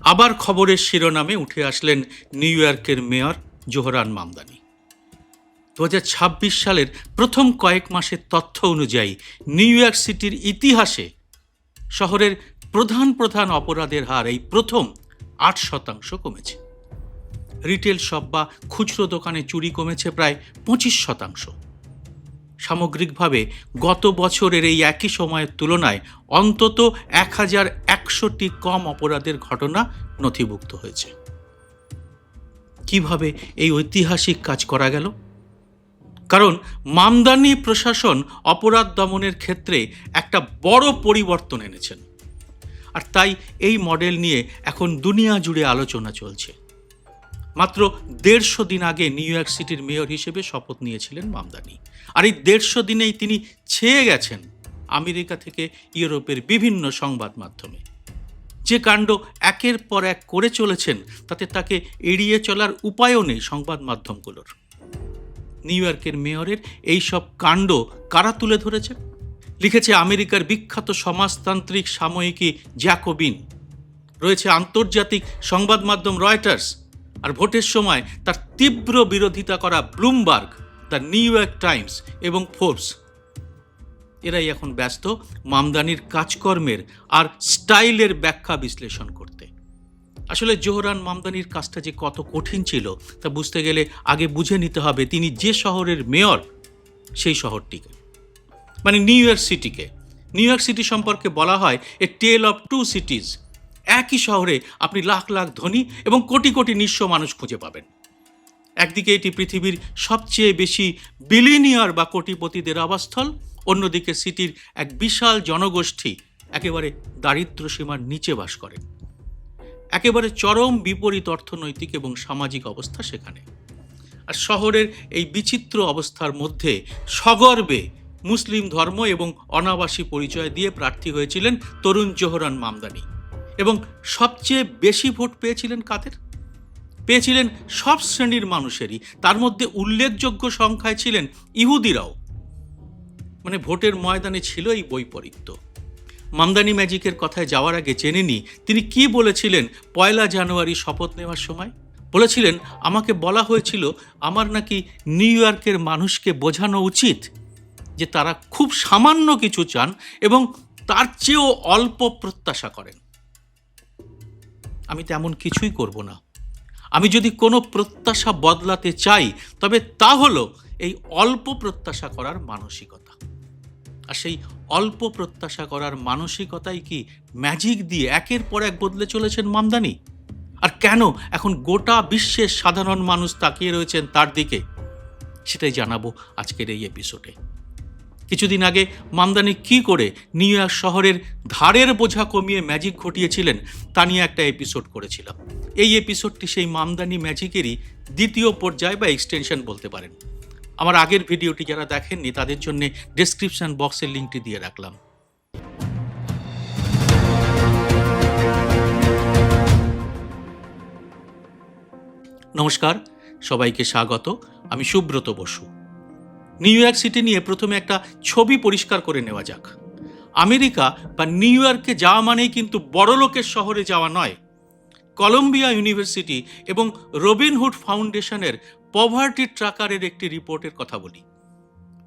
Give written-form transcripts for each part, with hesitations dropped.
আবার খবরের শিরোনামে উঠে আসলেন নিউ ইয়র্কের মেয়র জোহরান মামদানি। 2026 সালের প্রথম কয়েক মাসের তথ্য অনুযায়ী নিউ ইয়র্ক সিটির ইতিহাসে শহরের প্রধান প্রধান অপরাধের হার এই প্রথম 8% কমেছে। রিটেল শপ বা খুচরো দোকানে চুরি কমেছে প্রায় 25%। সামগ্রিকভাবে গত বছরের এই একই সময়ের তুলনায় অন্তত 1100টি কম অপরাধের ঘটনা নথিভুক্ত হয়েছে। কিভাবে এই ঐতিহাসিক কাজ করা গেল? কারণ মামদানি প্রশাসন অপরাধ দমনের ক্ষেত্রে একটা বড় পরিবর্তন এনেছেন, আর তাই এই মডেল নিয়ে এখন দুনিয়া জুড়ে আলোচনা চলছে। মাত্র 150 দিন আগে নিউ ইয়র্ক সিটির মেয়র হিসেবে শপথ নিয়েছিলেন মামদানি, আর এই 150 দিনেই তিনি ছেয়ে গেছেন আমেরিকা থেকে ইউরোপের বিভিন্ন সংবাদ মাধ্যমে। যে কাণ্ড একের পর এক করে চলেছেন তাতে তাকে এড়িয়ে চলার উপায়ও নেই সংবাদ মাধ্যমগুলোর। নিউ ইয়র্কের মেয়রের এই সব কাণ্ড কারা তুলে ধরেছে? লিখেছে আমেরিকার বিখ্যাত সমাজতান্ত্রিক সাময়িকী জ্যাকোবিন, রয়েছে আন্তর্জাতিক সংবাদ মাধ্যম রয়টার্স, আর ভোটের সময় তার তীব্র বিরোধিতা করা Bloomberg, the new York Times এবং ফোর্বস। এরাই এখন ব্যস্ত মামদানির কাজকর্মের আর স্টাইলের ব্যাখ্যা বিশ্লেষণ করতে। আসলে জোহরান মামদানির কাজটা যে কত কঠিন ছিল তা বুঝতে গেলে আগে বুঝে নিতে হবে তিনি যে শহরের মেয়র সেই শহরটিকে, মানে নিউ ইয়র্ক সিটিকে। নিউ ইয়র্ক সিটি সম্পর্কে বলা হয় এ টেল অফ টু সিটিজ। একই শহরে আপনি লাখ লাখ ধনী এবং কোটি কোটি নিঃস্ব মানুষ খুঁজে পাবেন। একদিকে এটি পৃথিবীর সবচেয়ে বেশি বিলিনিয়ার বা কোটিপতিদের আবাসস্থল, অন্যদিকে সিটির এক বিশাল জনগোষ্ঠী একেবারে দারিদ্র্য সীমার নিচে বাস করেন। একেবারে চরম বিপরীত অর্থনৈতিক এবং সামাজিক অবস্থা সেখানে। আর শহরের এই বিচিত্র অবস্থার মধ্যে সগর্বে মুসলিম ধর্ম এবং অনাবাসী পরিচয় দিয়ে প্রার্থী হয়েছিলেন তরুণ জোহরান মামদানি, এবং সবচেয়ে বেশি ভোট পেয়েছিলেন কাদের? পেয়েছিলেন সব শ্রেণীর মানুষেরই, তার মধ্যে উল্লেখযোগ্য সংখ্যায় ছিলেন ইহুদিরাও। মানে ভোটের ময়দানে ছিল এই বৈপরীত্য। মামদানি ম্যাজিকের কথায় যাওয়ার আগে জেনে নিই তিনি কি বলেছিলেন 1 জানুয়ারি শপথ নেওয়ার সময়। বলেছিলেন, আমাকে বলা হয়েছিল আমার নাকি নিউ ইয়র্কের মানুষকে বোঝানো উচিত যে তারা খুব সামান্য কিছু চান এবং তার চেয়েও অল্প প্রত্যাশা করেন। আমি তেমন কিছুই করব না। আমি যদি কোনো প্রত্যাশা বদলাতে চাই তবে তা হলো এই অল্প প্রত্যাশা করার মানসিকতা। আর সেই অল্প প্রত্যাশা করার মানসিকতাই কি ম্যাজিক দিয়ে একের পর এক বদলে চলেছেন মামদানি? আর কেন এখন গোটা বিশ্বের সাধারণ মানুষ তাকিয়ে রয়েছেন তার দিকে, সেটাই জানাবো আজকের এই এপিসোডে। কিছুদিন আগে মামদানি কি করে নিউ ইয়র্ক শহরের ধারের বোঝা কমিয়ে ম্যাজিক ঘটিয়েছিলেন তা নিয়ে একটা এপিসোড করেছিলাম। এই এপিসোডটি সেই মামদানি ম্যাজিকেরই দ্বিতীয় পর্যায় বা এক্সটেনশন বলতে পারেন। আমার আগের ভিডিওটি যারা দেখেননি তাদের জন্য ডেসক্রিপশন বক্সের লিঙ্কটি দিয়ে রাখলাম। নমস্কার, সবাইকে স্বাগত। আমি Subrata Basu. New York City নিয়ে প্রথমে একটা ছবি পরিষ্কার করে নেওয়া যাক। আমেরিকা বা নিউ ইয়র্কে যাওয়া মানেই কিন্তু বড়লোকের শহরে যাওয়া নয়। কলম্বিয়া ইউনিভার্সিটি এবং রবিনহুড ফাউন্ডেশনের পভার্টি ট্র্যাকারের একটি রিপোর্টের কথা বলি।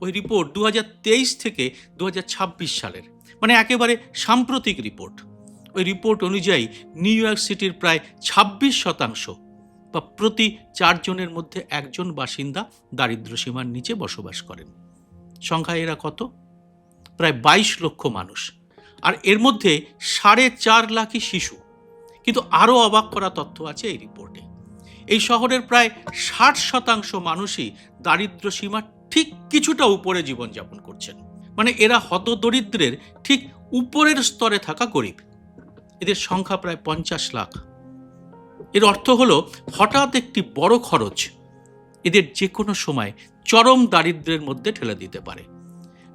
ওই রিপোর্ট 2023 থেকে 2026 সালের, মানে একেবারে সাম্প্রতিক রিপোর্ট। ওই রিপোর্ট অনুযায়ী নিউ ইয়র্ক সিটির প্রায় 26% বা প্রতি 4 জনের মধ্যে 1 জন বাসিন্দা দারিদ্র্য সীমার নিচে বসবাস করেন। সংখ্যা এরা কত? প্রায় 22 লক্ষ মানুষ, আর এর মধ্যে 4.5 লাখই শিশু। কিন্তু আরও অবাক করা তথ্য আছে এই রিপোর্টে। এই শহরের প্রায় 60% মানুষই দারিদ্র্য সীমার ঠিক কিছুটা উপরে জীবনযাপন করছেন। মানে এরা হতদরিদ্রের ঠিক উপরের স্তরে থাকা গরিব। এদের সংখ্যা প্রায় 50 লাখ। এর অর্থ হলো হঠাৎ একটি বড় খরচ এদের যে কোনো সময় চরম দারিদ্র্যের মধ্যে ঠেলে দিতে পারে।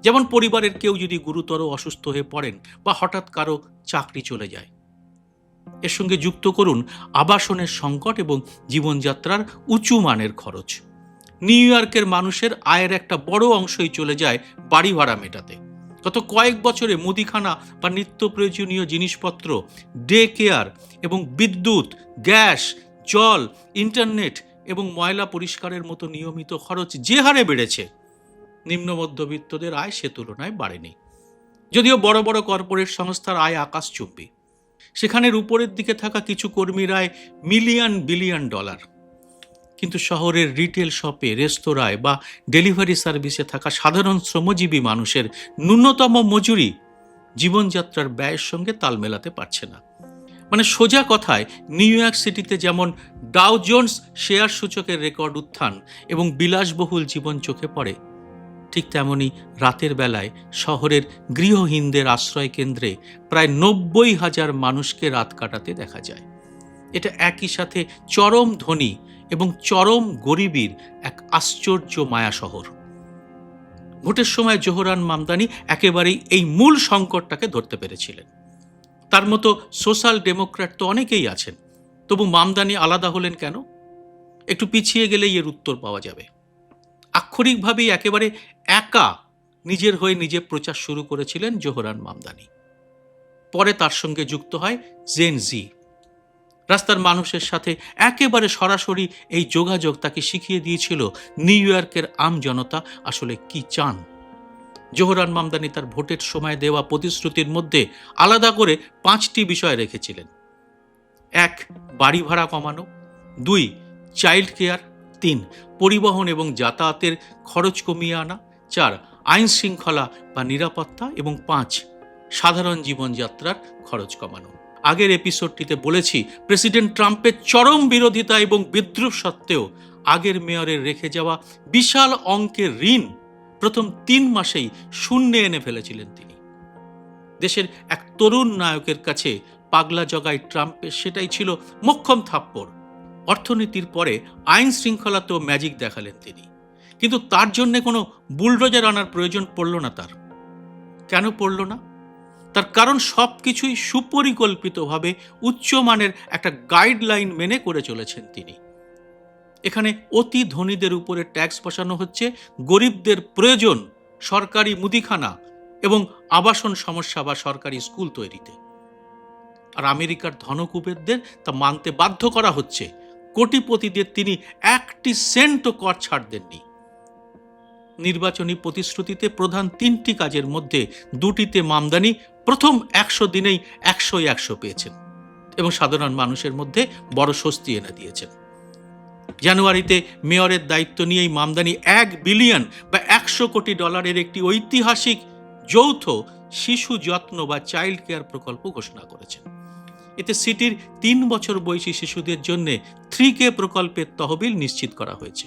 যেমন পরিবারের কেউ যদি গুরুতর অসুস্থ হয়ে পড়েন বা হঠাৎ কারো চাকরি চলে যায়। এর সঙ্গে যুক্ত করুন আবাসনের সংকট এবং জীবনযাত্রার উঁচু মানের খরচ। নিউ ইয়র্কের মানুষের আয়ের একটা বড় অংশই চলে যায় বাড়ি ভাড়া মেটাতে। গত কয়েক বছরে মুদিখানা বা নিত্য প্রয়োজনীয় জিনিসপত্র, ডে কেয়ার এবং বিদ্যুৎ, গ্যাস, জল, ইন্টারনেট এবং ময়লা পরিষ্কারের মতো নিয়মিত খরচ যে হারে বেড়েছে, নিম্ন মধ্যবিত্তদের আয় সে তুলনায় বাড়েনি। যদিও বড় বড় কর্পোরেট সংস্থার আয় আকাশচুম্বী, সেখানের উপরের দিকে থাকা কিছু কর্মীর আয় মিলিয়ন বিলিয়ন ডলার। কিন্তু শহরের রিটেল শপে, রেস্তোরাঁয় বা ডেলিভারি সার্ভিসে থাকা সাধারণ শ্রমজীবী মানুষের ন্যূনতম মজুরি জীবনযাত্রার ব্যয়ের সঙ্গে তাল মেলাতে পারছে না। মানে সোজা কথায়, নিউ ইয়র্ক সিটিতে যেমন ডাও জোন্স শেয়ার সূচকের রেকর্ড উত্থান এবং বিলাসবহুল জীবন চোখে পড়ে, ঠিক তেমনি রাতের বেলায় শহরের গৃহহীনদের আশ্রয় কেন্দ্রে প্রায় 90,000 মানুষকে রাত কাটাতে দেখা যায়। এটা একই সাথে চরম ধনী এবং চরম গরিবীর এক আশ্চর্য মায়া শহর। ভোটের সময় জোহরান মামদানি একেবারেই এই মূল সংকটটাকে ধরতে পেরেছিলেন। তার মতো সোশ্যাল ডেমোক্র্যাট তো অনেকেই আছেন, তবু মামদানি আলাদা হলেন কেন? একটু পিছিয়ে গেলেই এর উত্তর পাওয়া যাবে। আক্ষরিকভাবেই একেবারে একা নিজের হয়ে নিজে প্রচার শুরু করেছিলেন জোহরান মামদানি। পরে তার সঙ্গে যুক্ত হয় জেন জি। রাস্তার মানুষের সাথে একেবারে সরাসরি এই যোগাযোগ তাকে শিখিয়ে দিয়েছিল নিউ ইয়র্কের আম জনতা আসলে কি চান। জোহরান মামদানি তার ভোটের সময় দেওয়া প্রতিশ্রুতির মধ্যে আলাদা করে 5টি বিষয় রেখেছিলেন। 1. বাড়ি ভাড়া কমানো। 2. Child care. 3. পরিবহন এবং যাতায়াতের খরচ কমিয়ে আনা। 4. আইন শৃঙ্খলা বা নিরাপত্তা। এবং 5. সাধারণ জীবনযাত্রার খরচ কমানো। আগের এপিসোডটিতে বলেছি, প্রেসিডেন্ট ট্রাম্পের চরম বিরোধিতা এবং বিদ্রুপ সত্ত্বেও আগের মেয়রের রেখে যাওয়া বিশাল অঙ্কের ঋণ প্রথম 3 মাসেই শূন্যে এনে ফেলেছিলেন তিনি। দেশের এক তরুণ নায়কের কাছে পাগলা জগাই ট্রাম্পের সেটাই ছিল মোক্ষম থাপ্পড়। অর্থনীতির পরে আইন শৃঙ্খলাতেও ম্যাজিক দেখালেন তিনি, কিন্তু তার জন্য কোনো বুলডোজার আনার প্রয়োজন পড়ল না তার। কেন পড়ল না? তার কারণ সবকিছুই সুপরিকল্পিতভাবে উচ্চমানের একটা গাইডলাইন মেনে করে চলেছেন তিনি। এখানে অতি ধনীদের উপরে ট্যাক্স বসানো হচ্ছে গরিবদের প্রয়োজন সরকারি মুদিখানা এবং আবাসন সমস্যা বা সরকারি স্কুল তৈরিতে। আর আমেরিকার ধনকুবেরদের তা মানতে বাধ্য করা হচ্ছে। কোটিপতিদের তিনি 1 সেন্টও কর ছাড় দেননি। নির্বাচনী প্রতিশ্রুতিতে প্রধান 3টি কাজের মধ্যে 2টিতে মামদানি প্রথম 100 দিনেই 100 পেয়েছেন এবং সাধারণ মানুষের মধ্যে বড় স্বস্তি এনে দিয়েছেন। জানুয়ারিতে মেয়রের দায়িত্ব নিয়েই মামদানি $1 বিলিয়ন বা $100 কোটি একটি ঐতিহাসিক যৌথ শিশু যত্ন বা চাইল্ড কেয়ার প্রকল্প ঘোষণা করেছেন। এতে সিটির 3 বছর বয়সী শিশুদের জন্য 3K প্রকল্পের তহবিল নিশ্চিত করা হয়েছে।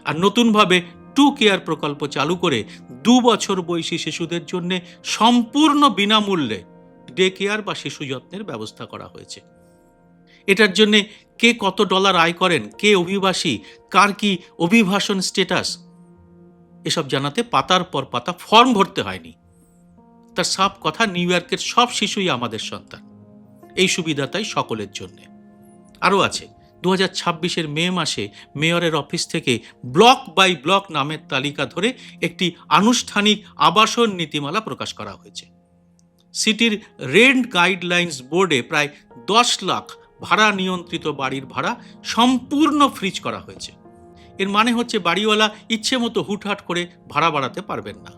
আর নতুনভাবে 2 কেয়ার প্রকল্প চালু করে 2 বছর বয়সী শিশুদের জন্য সম্পূর্ণ বিনামূল্যে ডে কেয়ার বা শিশু যত্নের ব্যবস্থা করা হয়েছে। এটার জন্য কে কত ডলার আয় করেন, কে অভিবাসী, কার কি অভিবাসন স্ট্যাটাস, এসব জানাতে পাতার পর পাতা ফর্ম ভরতে হয়নি। তার সাফ কথা, নিউ ইয়র্কের সব শিশুই আমাদের সন্তান। এই সুবিধা তাই সকলের জন্য। আরও আছে, 2026 মে মাসে মেয়রের অফিস থেকে ব্লক বাই ব্লক নামের তালিকা ধরে একটি আনুষ্ঠানিক আবাসন নীতিমালা প্রকাশ করা হয়েছে। সিটির রেন্ট গাইডলাইন্স বোর্ডে প্রায় 10 লাখ ভাড়া নিয়ন্ত্রিত বাড়ির ভাড়া সম্পূর্ণ ফ্রিজ করা হয়েছে। এর মানে হচ্ছে বাড়িওয়ালা ইচ্ছে মতো হুটহাট করে ভাড়া বাড়াতে পারবেন না।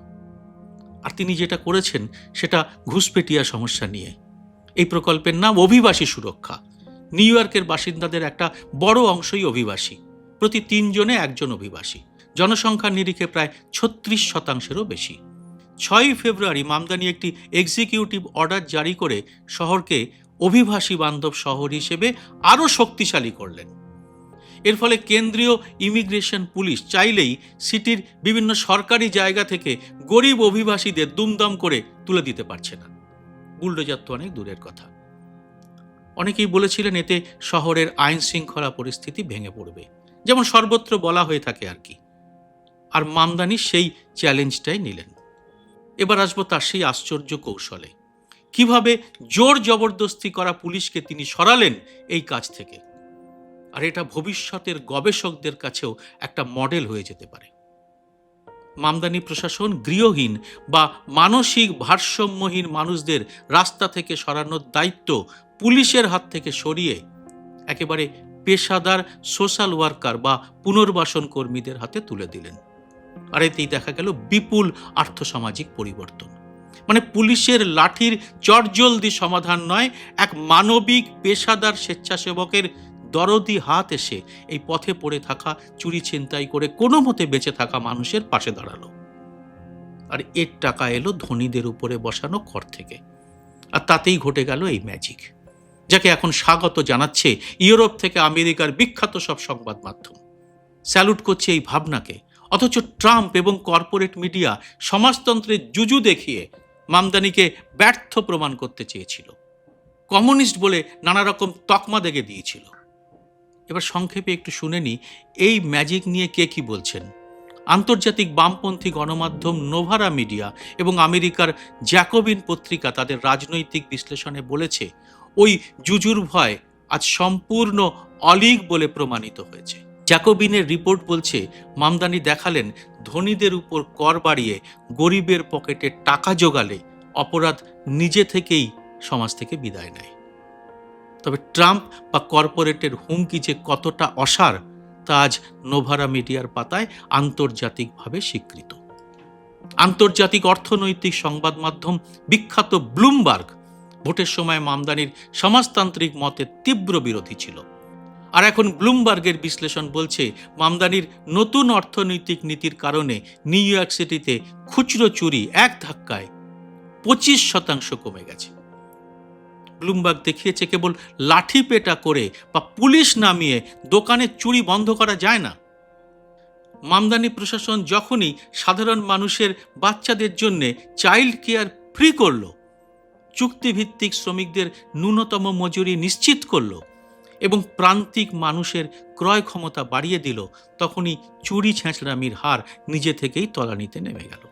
আর তিনি যেটা করেছেন সেটা ঘুষপেটিয়া সমস্যা নিয়ে। এই প্রকল্পের নাম অভিবাসী সুরক্ষা। নিউ ইয়র্কের বাসিন্দাদের একটা বড় অংশই অভিবাসী, প্রতি 3 জনে 1 জন অভিবাসী। জনসংখ্যার নিরিখে প্রায় 36%-এরও বেশি। 6 ফেব্রুয়ারি মামদানি একটি এক্সিকিউটিভ অর্ডার জারি করে শহরকে অভিবাসী বান্ধব শহর হিসেবে আরও শক্তিশালী করলেন। এর ফলে কেন্দ্রীয় ইমিগ্রেশন পুলিশ চাইলেই সিটির বিভিন্ন সরকারি জায়গা থেকে গরিব অভিবাসীদের দুমদাম করে তুলে দিতে পারছে না। বুলডোজার তো অনেক দূরের কথা। অনেকেই বলেছিলেন এতে শহরের আইন শৃঙ্খলা পরিস্থিতি ভেঙে পড়বে, যেমন সর্বত্র বলা হয়ে থাকে আর কি। আর মামদানি সেই চ্যালেঞ্জটাই নিলেন। এবার আসবো তার সেই আশ্চর্য কৌশলে। কিভাবে জোর জবরদস্তি করা পুলিশকে তিনি সরালেন এই কাজ থেকে। আর এটা ভবিষ্যতের গবেষকদের কাছেও একটা মডেল হয়ে যেতে পারে। মামদানি প্রশাসন গৃহহীন বা মানসিক ভারসাম্যহীন মানুষদের রাস্তা থেকে সরানোর দায়িত্ব পুলিশের হাত থেকে সরিয়ে একেবারে পেশাদার সোশ্যাল ওয়ার্কার বা পুনর্বাসন কর্মীদের হাতে তুলে দিলেন। আর এতেই দেখা গেল বিপুল আর্থসামাজিক পরিবর্তন। মানে পুলিশের লাঠির চটজলদি সমাধান নয়, এক মানবিক পেশাদার স্বেচ্ছাসেবকের দরদি হাত এসে এই পথে পড়ে থাকা, চুরি ছিনতাই করে কোনো মতে বেঁচে থাকা মানুষের পাশে দাঁড়ালো। আর এর টাকা এলো ধনীদের উপরে বসানো কর থেকে। আর তাতেই ঘটে গেল এই ম্যাজিক, যাকে এখন স্বাগত জানাচ্ছে ইউরোপ থেকে আমেরিকার বিখ্যাত সব সংবাদ মাধ্যম। স্যালুট করছে এই ভাবনাকে। অথচ ট্রাম্প এবং কর্পোরেট মিডিয়া সমাজতন্ত্রের জুজু দেখিয়ে মামদানিকে ব্যর্থ প্রমাণ করতে চেয়েছিল, কমিউনিস্ট বলে নানা রকম তকমা দেগে দিয়েছিল। এবার সংক্ষেপে একটু শুনে নি এই ম্যাজিক নিয়ে কে কি বলছেন। আন্তর্জাতিক বামপন্থী গণমাধ্যম নোভারা মিডিয়া এবং আমেরিকার জ্যাকোবিন পত্রিকা তাদের রাজনৈতিক বিশ্লেষণে বলেছে, ওই জুজুর ভয় আজ সম্পূর্ণ অলীক বলে প্রমাণিত হয়েছে। জ্যাকোবিনের রিপোর্ট বলছে, মামদানি দেখালেন ধনীদের উপর কর বাড়িয়ে গরিবের পকেটে টাকা জোগালে অপরাধ নিজে থেকেই সমাজ থেকে বিদায় নেয়। তবে ট্রাম্প বা কর্পোরেটের হুমকি যে কতটা অসার তা আজ নোভারা মিডিয়ার পাতায় আন্তর্জাতিকভাবে স্বীকৃত। আন্তর্জাতিক অর্থনৈতিক সংবাদ মাধ্যম বিখ্যাত ব্লুমবার্গ ভোটের সময় মামদানির সমাজতান্ত্রিক মতের তীব্র বিরোধী ছিল। আর এখন ব্লুমবার্গের বিশ্লেষণ বলছে, মামদানির নতুন অর্থনৈতিক নীতির কারণে নিউ ইয়র্ক সিটিতে খুচরো চুরি এক ধাক্কায় 25% কমে গেছে। ব্লুমবার্গ দেখিয়েছে কেবল লাঠি পেটা করে বা পুলিশ নামিয়ে দোকানে চুরি বন্ধ করা যায় না। মামদানি প্রশাসন যখনই সাধারণ মানুষের বাচ্চাদের জন্য চাইল্ড কেয়ার ফ্রি করলো, চুক্তিভিত্তিক শ্রমিকদের ন্যূনতম মজুরি নিশ্চিত করলো এবং প্রান্তিক মানুষের ক্রয় ক্ষমতা বাড়িয়ে দিল, তখনই চুরি ছেঁচড়ামির হার নিজে থেকেই তলানিতে নেমে গেল।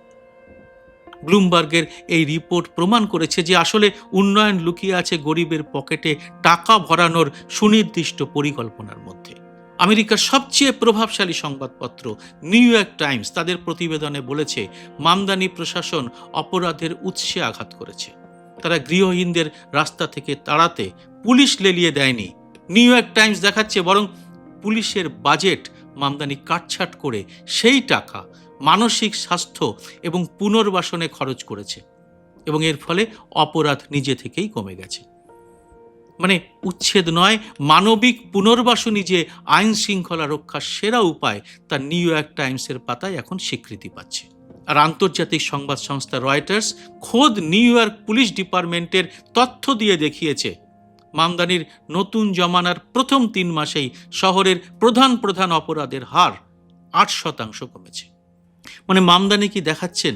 ব্লুমবার্গের এই রিপোর্ট প্রমাণ করেছে যে আসলে উন্নয়ন লুকিয়ে আছে গরিবের পকেটে টাকা ভরানোর সুনির্দিষ্ট পরিকল্পনার মধ্যে। আমেরিকার সবচেয়ে প্রভাবশালী সংবাদপত্র নিউ ইয়র্ক টাইমস তাদের প্রতিবেদনে বলেছে, মামদানি প্রশাসন অপরাধের উৎসে আঘাত করেছে। তারা গৃহহীনদের রাস্তা থেকে তাড়াতে পুলিশ লেলিয়ে দেয়নি। নিউ ইয়র্ক টাইমস দেখাচ্ছে বরং পুলিশের বাজেট মামদানি কাটছাট করে সেই টাকা মানসিক স্বাস্থ্য এবং পুনর্বাসনে খরচ করেছে এবং এর ফলে অপরাধ নিজে থেকেই কমে গেছে। মানে উচ্ছেদ নয়, মানবিক পুনর্বাসনই যে আইন শৃঙ্খলা রক্ষার সেরা উপায়, তা নিউ ইয়র্ক টাইমসের পাতায় এখন স্বীকৃতি পাচ্ছে। আর আন্তর্জাতিক সংবাদ সংস্থা রয়টার্স খোদ নিউ ইয়র্ক পুলিশ ডিপার্টমেন্টের তথ্য দিয়ে দেখিয়েছে, মামদানির নতুন জমানার প্রথম 3 মাসেই শহরের প্রধান প্রধান অপরাধের হার 8% কমেছে। মানে মামদানি কি দেখাচ্ছেন,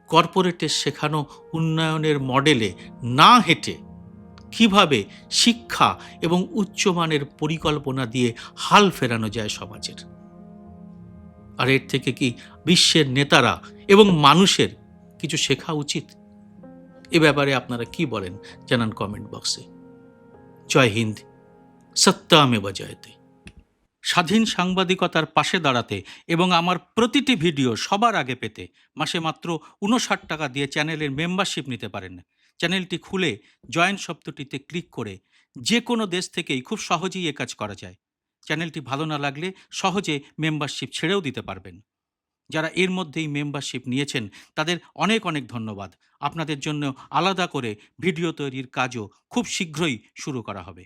কর্পোরেটের শেখানো উন্নয়নের মডেলে না হেঁটে কিভাবে শিক্ষা এবং উচ্চমানের পরিকল্পনা দিয়ে হাল ফেরানো যায় সমাজের। আর এর থেকে কি বিশ্বের নেতারা এবং মানুষের কিছু শেখা উচিত? এ ব্যাপারে আপনারা কি বলেন জানান কমেন্ট বক্সে। জয় হিন্দ, সত্যামেব জয়তে। স্বাধীন সাংবাদিকতার পাশে দাঁড়াতে এবং আমার প্রতিটি ভিডিও সবার আগে পেতে মাসে মাত্র 59 টাকা দিয়ে চ্যানেলের মেম্বারশিপ নিতে পারেন। চ্যানেলটি খুলে জয়েন শব্দটিতে ক্লিক করে যে কোনো দেশ থেকেই খুব সহজেই এ কাজ করা যায়। চ্যানেলটি ভালো না লাগলে সহজে মেম্বারশিপ ছেড়েও দিতে পারবেন। যারা এর মধ্যেই মেম্বারশিপ নিয়েছেন তাদের অনেক অনেক ধন্যবাদ। আপনাদের জন্য আলাদা করে ভিডিও তৈরির কাজও খুব শীঘ্রই শুরু করা হবে।